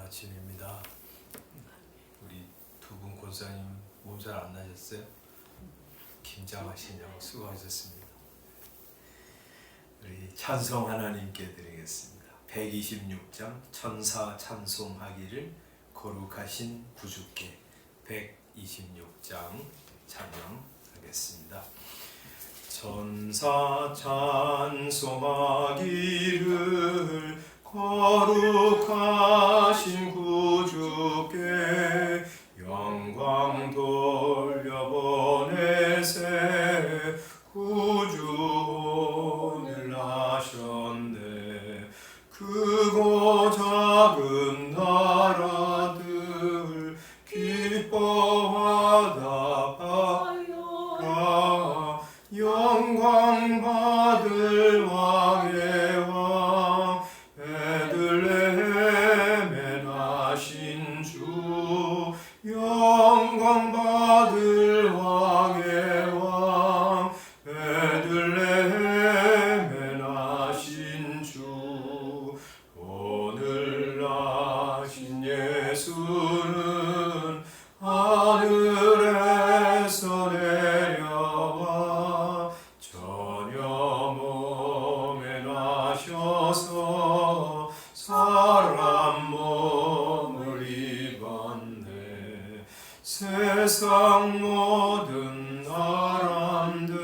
아침입니다. 우리 두 분 권사님 몸 잘 안 나셨어요? 김장하시냐고 수고하셨습니다. 우리 찬송 하나님께 드리겠습니다. 126장 천사 찬송하기를 거룩하신 구주께 126장 찬양하겠습니다. 천사 찬송하기를 거룩하신 구주께 영광 돌려보내세 구주를 하셨네. 크고 작은 나라들 기뻐하다 바라 영광 받을 왕의 왕 베들레헴에 나신 주 영광 받을 왕의 왕 베들레헴에 나신 주 오늘 나신 예수는 하늘에서 내려와 전혀 몸에 나셔서 사람 몸을 입었네. 세상 모든 사람들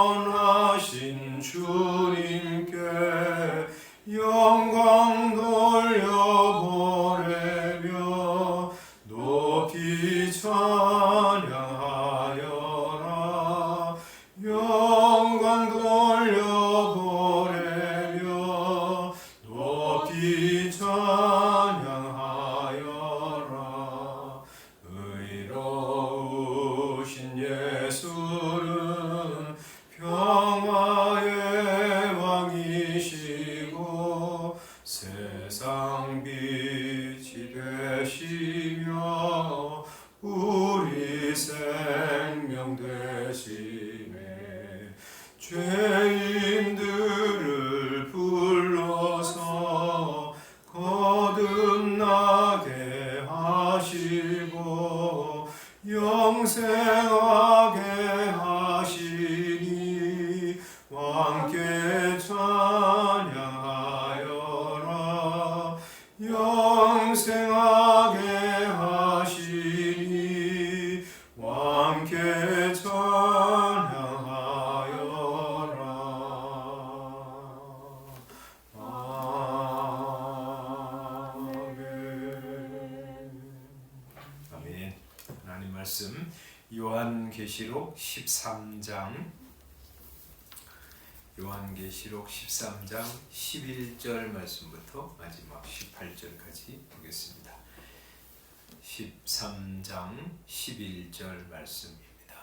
영원하신 주님께 영광 돌려보내며 높이 찬양하여라. 영광 돌려보내며 높이 찬양하여라. 의로우신 예수는 평화의 왕이시고 세상 빛이 말씀 요한계시록 13장 11절 말씀부터 마지막 18절까지 보겠습니다. 13장 11절 말씀입니다.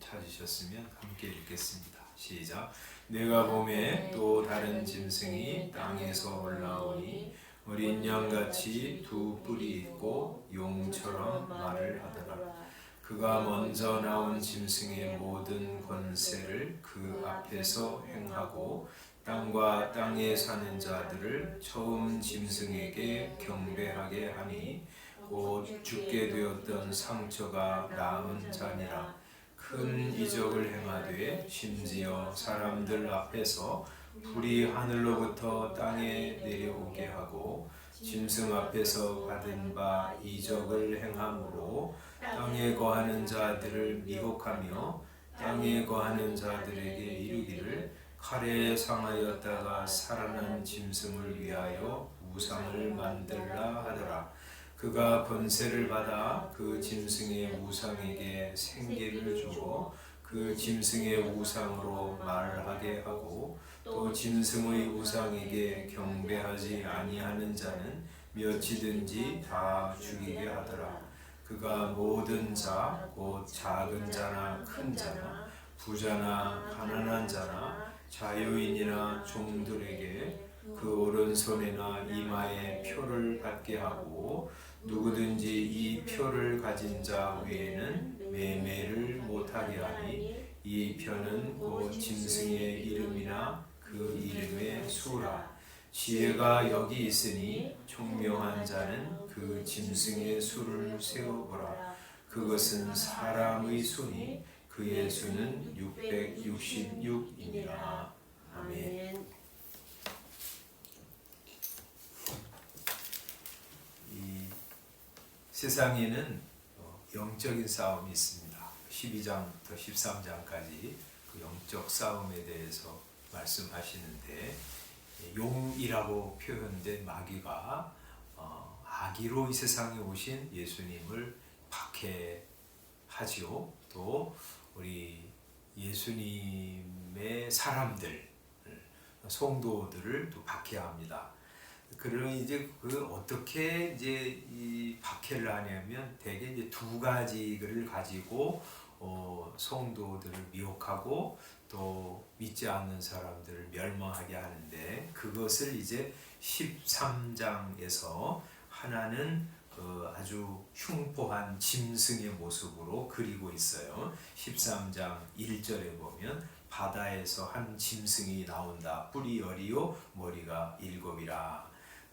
찾으셨으면 함께 읽겠습니다. 시작. 내가 보매 또 다른 짐승이 땅에서 올라오니 어린 양같이 두 뿔이 있고 용처럼 말을 하더라. 그가 먼저 나온 짐승의 모든 권세를 그 앞에서 행하고 땅과 땅에 사는 자들을 처음 짐승에게 경배하게 하니 곧 죽게 되었던 상처가 나은 자니라. 큰 이적을 행하되 심지어 사람들 앞에서 불이 하늘로부터 땅에 내려오게 하고 짐승 앞에서 받은 바 이적을 행함으로 땅에 거하는 자들을 미혹하며 땅에 거하는 자들에게 이르기를 칼에 상하였다가 살아난 짐승을 위하여 우상을 만들라 하더라. 그가 권세를 받아 그 짐승의 우상에게 생계를 주고 그 짐승의 우상으로 말하게 하고 또 짐승의 우상에게 경배하지 아니하는 자는 몇이든지 다 죽이게 하더라. 그가 모든 자, 곧 작은 자나 큰 자나 부자나 가난한 자나 자유인이나 종들에게 그 오른손이나 이마에 표를 받게 하고 누구든지 이 표를 가진 자 외에는 매매를 못하게 하니 이 표는 곧 짐승의 이름이나 그 이름의 수라. 지혜가 여기 있으니 총명한 자는 그 짐승의 수를 세어보라. 그것은 사람의 수니 그의 수는 666이니라. 아멘. 이 세상에는 영적인 싸움이 있습니다. 12장부터 13장까지 그 영적 싸움에 대해서 말씀하시는데 용이라고 표현된 마귀가 아기로 이 세상에 오신 예수님을 박해하지요. 또 우리 예수님의 사람들, 성도들을 또 박해합니다. 그러면 이제 그 어떻게 이제 이 박해를 하냐면 대개 이제 두 가지를 가지고 성도들을 미혹하고 또 믿지 않는 사람들을 멸망하게 하는데 그것을 이제 13장에서 하나는 아주 흉포한 짐승의 모습으로 그리고 있어요. 13장 1절에 보면 바다에서 한 짐승이 나온다. 뿔이 10이요 머리가 7이라.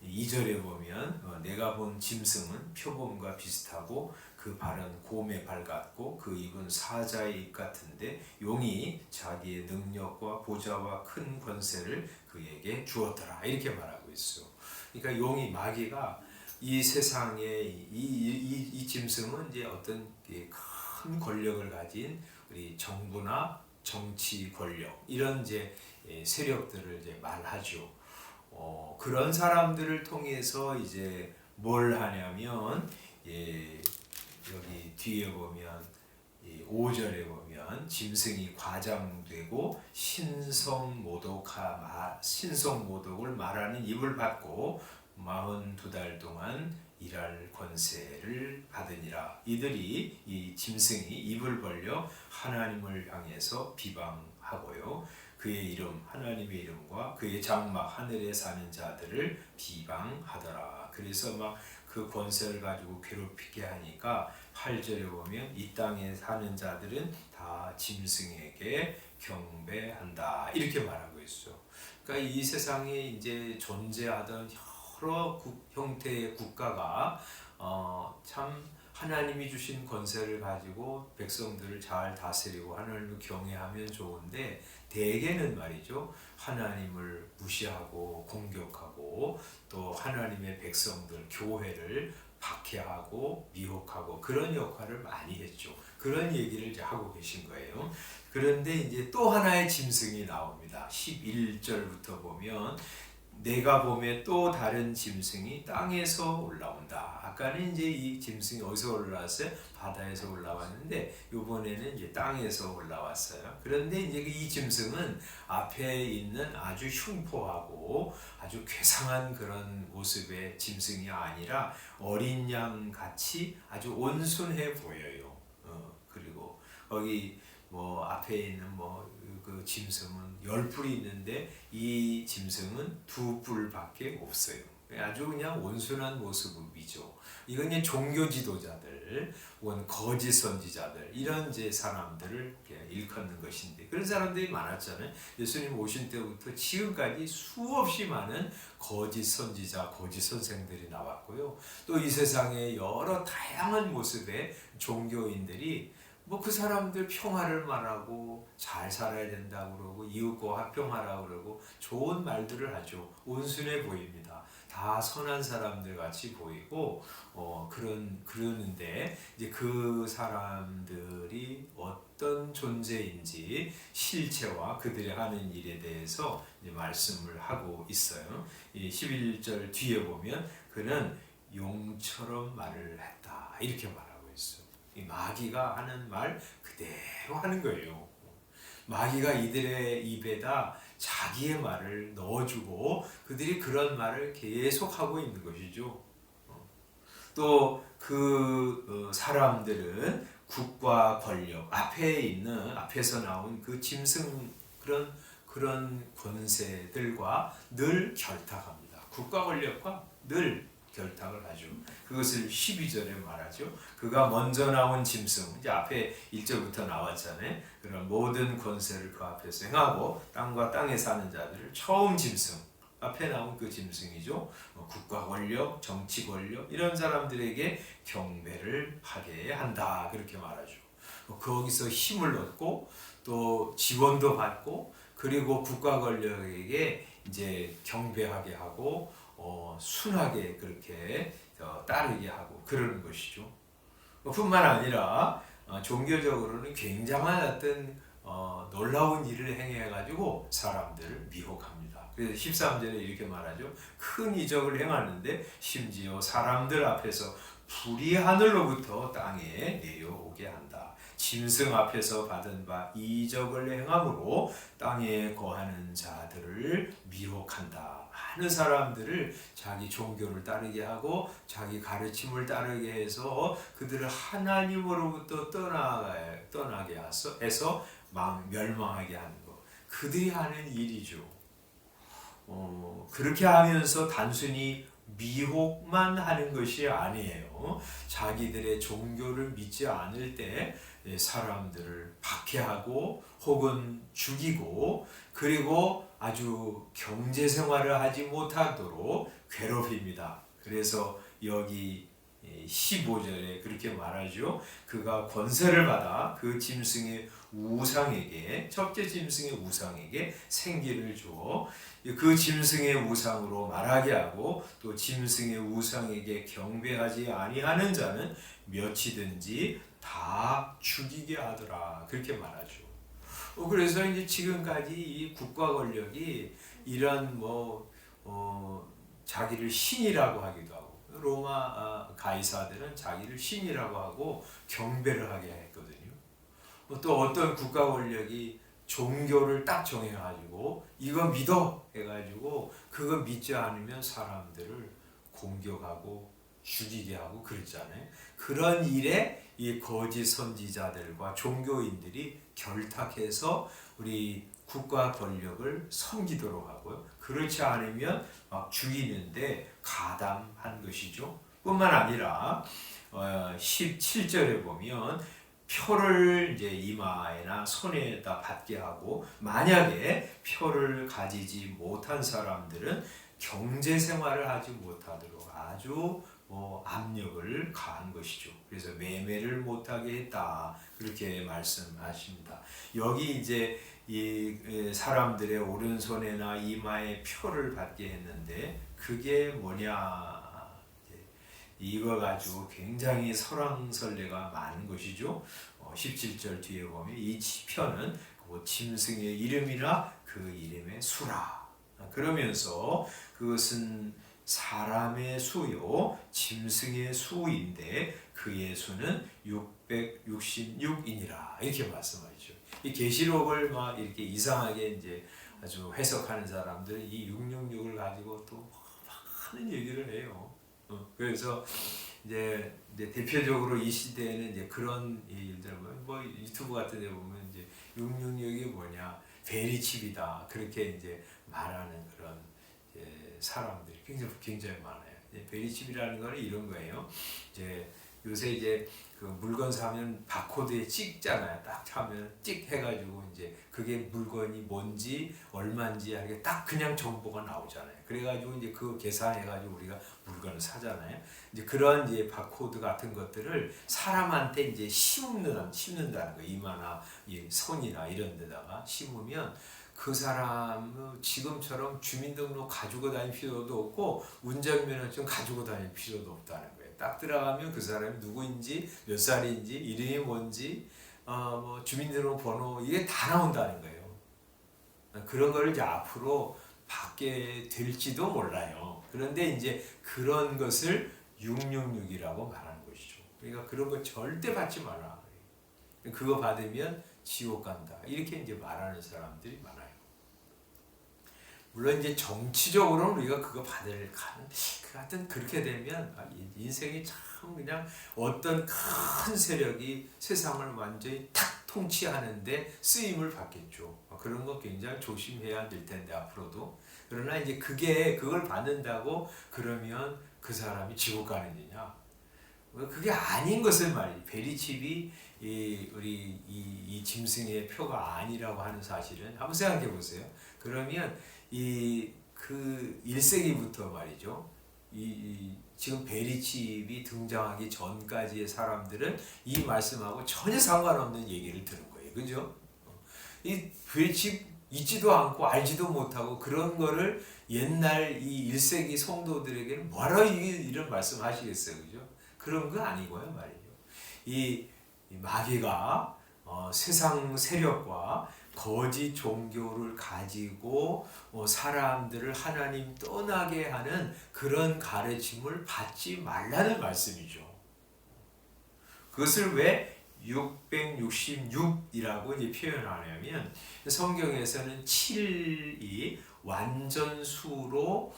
2절에 보면 내가 본 짐승은 표범과 비슷하고 그 발은 곰의 발 같고 그 입은 사자의 입 같은데 용이 자기의 능력과 보좌와 큰 권세를 그에게 주었더라. 이렇게 말하고 있어요. 그러니까 용이 마귀가 이 세상에 이 짐승은 이제 어떤 큰 권력을 가진 우리 정부나 정치 권력 이런 이제 세력들을 이제 말하죠. 그런 사람들을 통해서 이제 뭘 하냐면 여기 뒤에 보면 5절에 보면 짐승이 과장되고 신성모독을 말하는 입을 받고 42달 동안 일할 권세를 받으니라. 이들이 이 짐승이 입을 벌려 하나님을 향해서 비방하고요. 그의 이름 하나님의 이름과 그의 장막 하늘에 사는 자들을 비방하더라. 그래서 막 그 권세를 가지고 괴롭히게 하니까 8절에 보면 이 땅에 사는 자들은 다 짐승에게 경배한다. 이렇게 말하고 있어. 그러니까 이 세상에 이제 존재하던 여러 형태의 국가가 참 하나님이 주신 권세를 가지고 백성들을 잘 다스리고 하나님을 경외하면 좋은데 대개는 말이죠. 하나님을 무시하고 공격하고 또 하나님의 백성들, 교회를 박해하고 미혹하고 그런 역할을 많이 했죠. 그런 얘기를 이제 하고 계신 거예요. 그런데 이제 또 하나의 짐승이 나옵니다. 11절부터 보면 내가 봄에 또 다른 짐승이 땅에서 올라온다. 아까는 이제 이 짐승이 어디서 올라왔어요? 바다에서 올라왔는데 이번에는 이제 땅에서 올라왔어요. 그런데 이제 이 짐승은 앞에 있는 아주 흉포하고 아주 괴상한 그런 모습의 짐승이 아니라 어린 양 같이 아주 온순해 보여요. 그리고 거기 뭐 앞에 있는 뭐 그 짐승은 10뿔이 있는데 이 짐승은 2뿔밖에 없어요. 아주 그냥 온순한 모습이죠. 이건 이제 종교 지도자들, 혹은 거짓 선지자들 이런 이제 사람들을 일컫는 것인데 그런 사람들이 많았잖아요. 예수님 오신 때부터 지금까지 수없이 많은 거짓 선지자, 거짓 선생들이 나왔고요. 또 이 세상에 여러 다양한 모습의 종교인들이 뭐 그 사람들 평화를 말하고 잘 살아야 된다고 그러고 이웃과 화평하라고 그러고 좋은 말들을 하죠. 온순해 보입니다. 다 선한 사람들 같이 보이고 그러는데 이제 그 사람들이 어떤 존재인지 실체와 그들이 하는 일에 대해서 이제 말씀을 하고 있어요. 이 11절 뒤에 보면 그는 용처럼 말을 했다 이렇게 말하고 있어요. 이 마귀가 하는 말 그대로 하는 거예요. 마귀가 이들의 입에다 자기의 말을 넣어주고 그들이 그런 말을 계속하고 있는 것이죠. 또 그 사람들은 국가 권력 앞에서 나온 그 짐승 그런 권세들과 늘 결탁합니다. 국가 권력과 늘 결탁을 하죠. 그것을 12절에 말하죠. 그가 먼저 나온 짐승, 이제 앞에 1절부터 나왔잖아요. 그런 모든 권세를 그 앞에서 행하고 땅과 땅에 사는 자들을 처음 짐승, 앞에 나온 그 짐승이죠. 국가 권력, 정치 권력 이런 사람들에게 경배를 하게 한다 그렇게 말하죠. 거기서 힘을 얻고 또 지원도 받고 그리고 국가 권력에게 이제 경배하게 하고 순하게 그렇게 따르게 하고 그러는 것이죠. 뿐만 아니라 종교적으로는 굉장한 어떤 놀라운 일을 행해가지고 사람들을 미혹합니다. 그래서 13절에 이렇게 말하죠. 큰 이적을 행하는데 심지어 사람들 앞에서 불이 하늘로부터 땅에 내려오게 한다. 짐승 앞에서 받은 바 이적을 행함으로 땅에 거하는 자들을 미혹한다. 많은 사람들을 자기 종교를 따르게 하고 자기 가르침을 따르게 해서 그들을 하나님으로부터 떠나게 해서 멸망하게 하는 것. 그들이 하는 일이죠. 그렇게 하면서 단순히 미혹만 하는 것이 아니에요. 자기들의 종교를 믿지 않을 때 사람들을 박해하고 혹은 죽이고 그리고 아주 경제생활을 하지 못하도록 괴롭힙니다. 그래서 여기 15절에 그렇게 말하죠. 그가 권세를 받아 그 짐승의 우상에게 첫째 짐승의 우상에게 생기를 주어 그 짐승의 우상으로 말하게 하고 또 짐승의 우상에게 경배하지 아니하는 자는 몇이든지 다 죽이게 하더라 그렇게 말하죠. 그래서 이제 지금까지 이 국가 권력이 이런 자기를 신이라고 하기도 하고 로마 가이사들은 자기를 신이라고 하고 경배를 하게 했거든요. 또 어떤 국가 권력이 종교를 딱 정해가지고 이거 믿어 해가지고 그거 믿지 않으면 사람들을 공격하고 죽이게 하고 그랬잖아요. 그런 일에 이 거짓 선지자들과 종교인들이 결탁해서 우리 국가 권력을 섬기도록 하고요. 그렇지 않으면 막 죽이는데 가담한 것이죠. 뿐만 아니라 17절에 보면 표를 이제 이마에나 손에다 받게 하고 만약에 표를 가지지 못한 사람들은 경제 생활을 하지 못하도록 아주 압력을 가한 것이죠. 그래서 매매를 못하게 했다 그렇게 말씀하십니다. 여기 이제 이 사람들의 오른손에나 이마에 표를 받게 했는데 그게 뭐냐? 이거 가지고 굉장히 설왕설래가 많은 것이죠. 17절 뒤에 보면 이 표는 짐승의 이름이나 그 이름의 수라 그러면서 그것은 사람의 수요, 짐승의 수인데 그의 수는 666이니라 이렇게 말씀하죠. 이 계시록을 막 이렇게 이상하게 이제 아주 해석하는 사람들은 이 666을 가지고 또 많은 얘기를 해요. 그래서 이제 대표적으로 이 시대에는 이제 그런 일들 뭐 유튜브 같은 데 보면 이제 666이 뭐냐 베리칩이다 그렇게 이제 말하는 그런 이제 사람들이 굉장히 많아요. 베리칩이라는 거는 이런 거예요. 이제 요새 이제 그 물건 사면 바코드에 찍잖아요. 딱 차면 찍 해가지고 이제 그게 물건이 뭔지 얼마인지 하게 딱 그냥 정보가 나오잖아요. 그래가지고 이제 그 계산해가지고 우리가 물건을 사잖아요. 이제 그런 이제 바코드 같은 것들을 사람한테 이제 심는다는 거. 이마나 이 손이나 이런 데다가 심으면 그 사람 지금처럼 주민등록 가지고 다닐 필요도 없고 운전면허증 가지고 다닐 필요도 없다는 거예요. 딱 들어가면 그 사람이 누구인지 몇 살인지 이름이 뭔지 뭐 주민등록번호 이게 다 나온다는 거예요. 그런 거를 이제 앞으로 받게 될지도 몰라요. 그런데 이제 그런 것을 666이라고 말하는 것이죠. 그러니까 그런 거 절대 받지 마라. 그거 받으면 지옥 간다. 이렇게 이제 말하는 사람들이 많아요. 물론 이제 정치적으로는 우리가 그거 받을 하여튼 그렇게 되면 인생이 참 그냥 어떤 큰 세력이 세상을 완전히 탁 통치하는데 쓰임을 받겠죠. 그런 거 굉장히 조심해야 될 텐데 앞으로도. 그러나 이제 그걸 받는다고 그러면 그 사람이 지옥 가느냐? 그게 아닌 것을 말이지. 베리칩이 우리 이 짐승의 표가 아니라고 하는 사실은 한번 생각해 보세요. 그러면 그 1세기부터 말이죠. 지금 베리칩이 등장하기 전까지의 사람들은 이 말씀하고 전혀 상관없는 얘기를 들은 거예요. 그죠? 이 베리칩 있지도 않고 알지도 못하고 그런 거를 옛날 이 1세기 성도들에게는 뭐하러 이런 말씀 하시겠어요. 그죠? 그런 거 아니고요. 말이죠. 이 마귀가 세상 세력과 거짓 종교를 가지고 사람들을 하나님 떠나게 하는 그런 가르침을 받지 말라는 말씀이죠. 그것을 왜 666이라고 이제 표현하냐면 성경에서는 7이 완전수로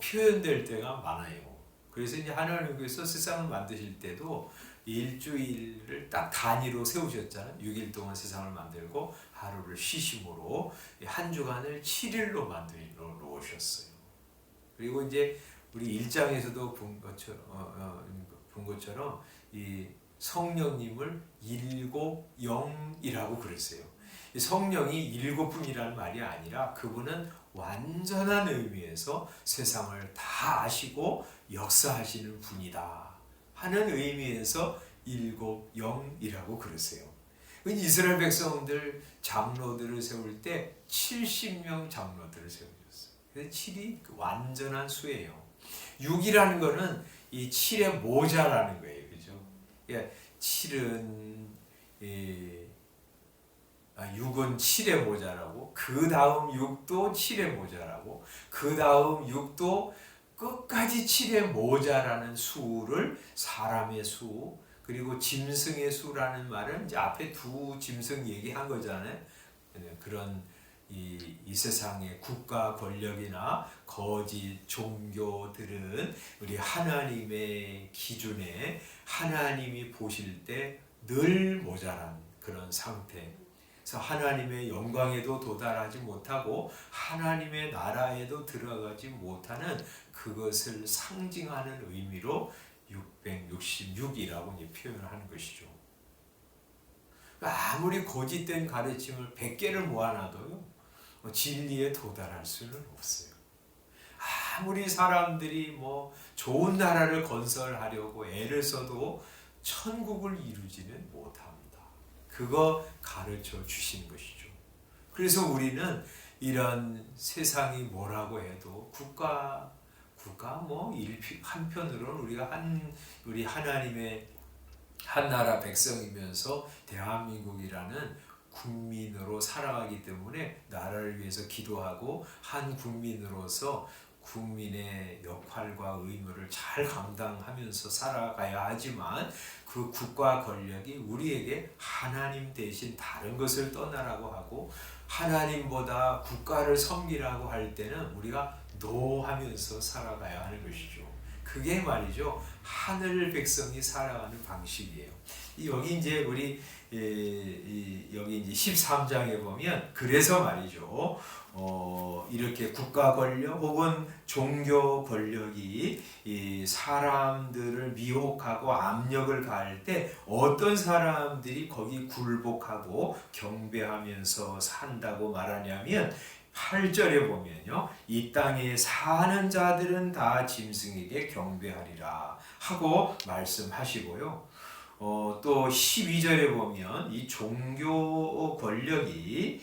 표현될 때가 많아요. 그래서 이제 하나님께서 세상을 만드실 때도 일주일을 딱 단위로 세우셨잖아요. 6일 동안 세상을 만들고 하루를 쉬심으로 한 주간을 7일로 만들어 놓으셨어요. 그리고 이제 우리 1장에서도 본 것처럼 이 성령님을 일곱영이라고 그랬어요. 성령이 일곱분이라는 말이 아니라 그분은 완전한 의미에서 세상을 다 아시고 역사하시는 분이다 하는 의미에서 일곱영이라고 그랬어요. 이스라엘 백성들 장로들을 세울 때 70명 장로들을 세우셨어요. 그래서 7이 완전한 수예요. 6이라는 거는 이 7의 모자라는 거예요. 그죠? 7은 6은 7의 모자라고, 그 다음 6도 7의 모자라고, 그 다음 6도 끝까지 7의 모자라는 수를 사람의 수, 그리고 짐승의 수라는 말은 이제 앞에 두 짐승 얘기한 거잖아요. 그런 이 세상의 국가 권력이나 거짓 종교들은 우리 하나님의 기준에 하나님이 보실 때 늘 모자란 그런 상태. 그래서 하나님의 영광에도 도달하지 못하고 하나님의 나라에도 들어가지 못하는 그것을 상징하는 의미로 666이라고 표현하는 것이죠. 아무리 거짓된 가르침을 100개를 모아놔도요, 진리에 도달할 수는 없어요. 아무리 사람들이 좋은 나라를 건설하려고 애를 써도 천국을 이루지는 못합니다. 그거 가르쳐 주신 것이죠. 그래서 우리는 이런 세상이 뭐라고 해도 국가 한편으로는 우리 하나님의 한 나라 백성이면서 대한민국이라는 국민으로 살아가기 때문에 나라를 위해서 기도하고 한 국민으로서 국민의 역할과 의무를 잘 감당하면서 살아가야 하지만 그 국가 권력이 우리에게 하나님 대신 다른 것을 떠나라고 하고 하나님보다 국가를 섬기라고 할 때는 우리가 노하면서 살아가야 하는 것이죠. 그게 말이죠. 하늘 백성이 살아가는 방식이에요. 여기 이제 우리 여기 이제 13장에 보면 그래서 말이죠. 이렇게 국가 권력 혹은 종교 권력이 이 사람들을 미혹하고 압력을 가할 때 어떤 사람들이 거기 굴복하고 경배하면서 산다고 말하냐면 8절에 보면요. 이 땅에 사는 자들은 다 짐승에게 경배하리라 하고 말씀하시고요. 또 12절에 보면 이 종교 권력이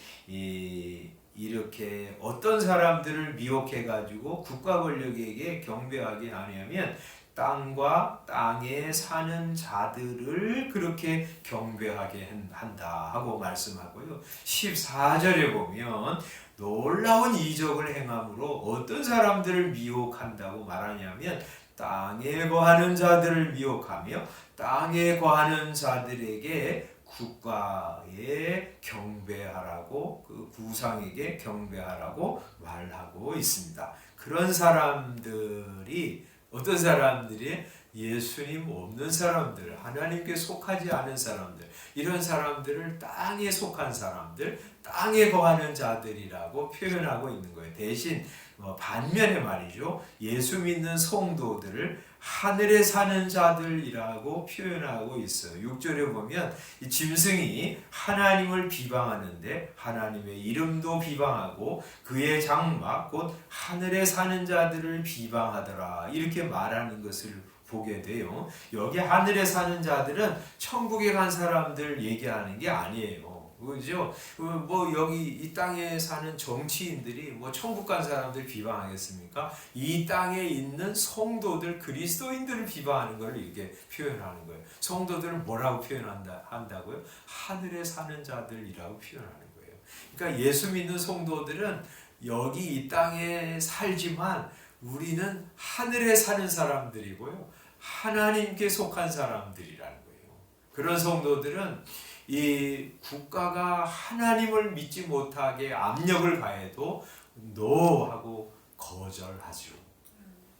이렇게 어떤 사람들을 미혹해 가지고 국가 권력에게 경배하게 하냐면 땅과 땅에 사는 자들을 그렇게 경배하게 한다 하고 말씀하고요. 14절에 보면 놀라운 이적을 행함으로 어떤 사람들을 미혹한다고 말하냐면 땅에 거하는 자들을 미혹하며 땅에 거하는 자들에게 국가에 경배하라고 그 구상에게 경배하라고 말하고 있습니다. 그런 사람들이 어떤 사람들이 예수님 없는 사람들, 하나님께 속하지 않은 사람들, 이런 사람들을 땅에 속한 사람들, 땅에 거하는 자들이라고 표현하고 있는 거예요. 대신 반면에 말이죠. 예수 믿는 성도들을 하늘에 사는 자들이라고 표현하고 있어요. 6절에 보면 이 짐승이 하나님을 비방하는데 하나님의 이름도 비방하고 그의 장막 곧 하늘에 사는 자들을 비방하더라 이렇게 말하는 것을 보게 돼요. 여기 하늘에 사는 자들은 천국에 간 사람들 얘기하는 게 아니에요. 그죠? 뭐 여기 이 땅에 사는 정치인들이 뭐 천국 간 사람들 비방하겠습니까? 이 땅에 있는 성도들 그리스도인들을 비방하는 걸 이렇게 표현하는 거예요. 성도들은 뭐라고 한다고요? 하늘에 사는 자들이라고 표현하는 거예요. 그러니까 예수 믿는 성도들은 여기 이 땅에 살지만 우리는 하늘에 사는 사람들이고요. 하나님께 속한 사람들이라는 거예요. 그런 성도들은 이 국가가 하나님을 믿지 못하게 압력을 가해도 노하고 거절하죠.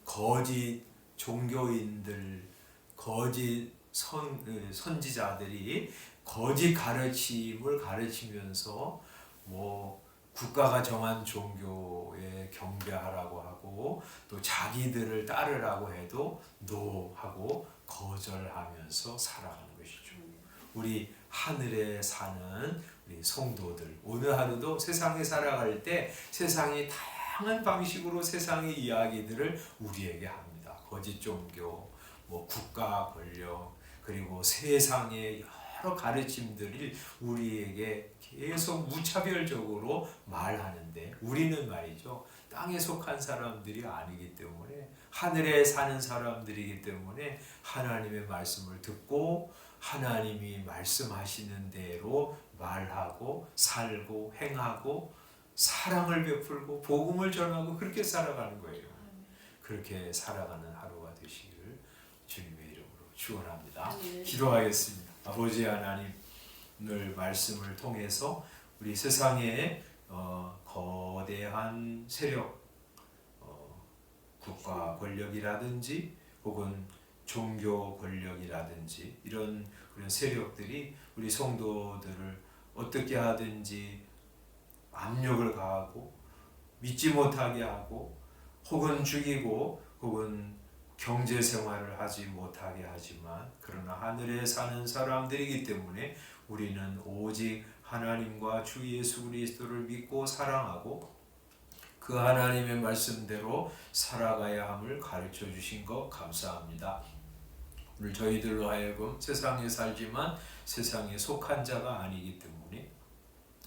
거짓 종교인들, 거짓 선지자들이 거짓 가르침을 가르치면서 뭐 국가가 정한 종교에 경배하라고 하고 또 자기들을 따르라고 해도 노하고 거절하면서 살아가는 것이죠. 우리 하늘에 사는 우리 성도들 오늘 하루도 세상에 살아갈 때 세상이 다양한 방식으로 세상의 이야기들을 우리에게 합니다. 거짓 종교, 뭐 국가 권력 그리고 세상의 여러 가르침들이 우리에게 계속 무차별적으로 말하는데 우리는 말이죠. 땅에 속한 사람들이 아니기 때문에 하늘에 사는 사람들이기 때문에 하나님의 말씀을 듣고 하나님이 말씀하시는 대로 말하고 살고 행하고 사랑을 베풀고 복음을 전하고 그렇게 살아가는 거예요. 그렇게 살아가는 하루가 되시기를 주님의 이름으로 축원합니다. 기도하겠습니다. 아버지 하나님 오늘 말씀을 통해서 우리 세상에 거대한 세력 국가 권력이라든지 혹은 종교 권력이라든지 이런 그런 세력들이 우리 성도들을 어떻게 하든지 압력을 가하고 믿지 못하게 하고 혹은 죽이고 혹은 경제 생활을 하지 못하게 하지만 그러나 하늘에 사는 사람들이기 때문에 우리는 오직 하나님과 주 예수 그리스도를 믿고 사랑하고 그 하나님의 말씀대로 살아가야 함을 가르쳐 주신 것 감사합니다. 오늘 저희들로 하여금 세상에 살지만 세상에 속한 자가 아니기 때문에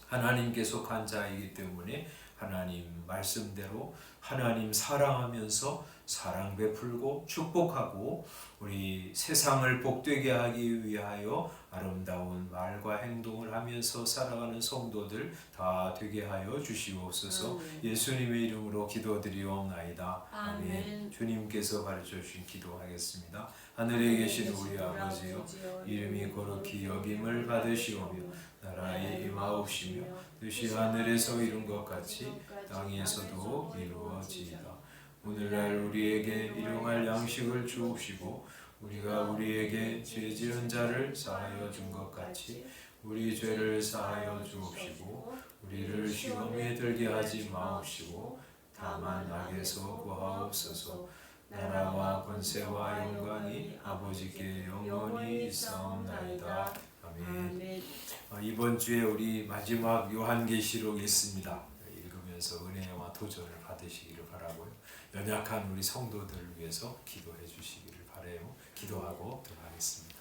하나님께 속한 자이기 때문에 하나님 말씀대로 하나님 사랑하면서 사랑 베풀고 축복하고 우리 세상을 복되게 하기 위하여 아름다운 말과 행동을 하면서 살아가는 성도들 다 되게 하여 주시옵소서. 예수님의 이름으로 기도드리옵나이다. 아멘. 주님께서 가르쳐 주신 기도하겠습니다. 하늘에 계신 우리 아버지여, 이름이 거룩히 여김을 받으시오며 나라의 임하옵시며 뜻이 하늘에서 이룬 것 같이 땅에서도 이루어지이다. 오늘날 우리에게 일용할 양식을 주옵시고 우리가 우리에게 죄 지은 자를 사하여 준 것 같이 우리 죄를 사하여 주옵시고 우리를 시험에 들게 하지 마옵시고 다만 악에서 구하옵소서. 나라와 권세와 영광이 아버지께 영원히 있사옵나이다. 아멘. 이번 주에 우리 마지막 요한계시록이 있습니다. 읽으면서 은혜와 도전을 받으시기를 바라고요. 연약한 우리 성도들을 위해서 기도해 주시기를 바라요. 기도하고 들어가겠습니다.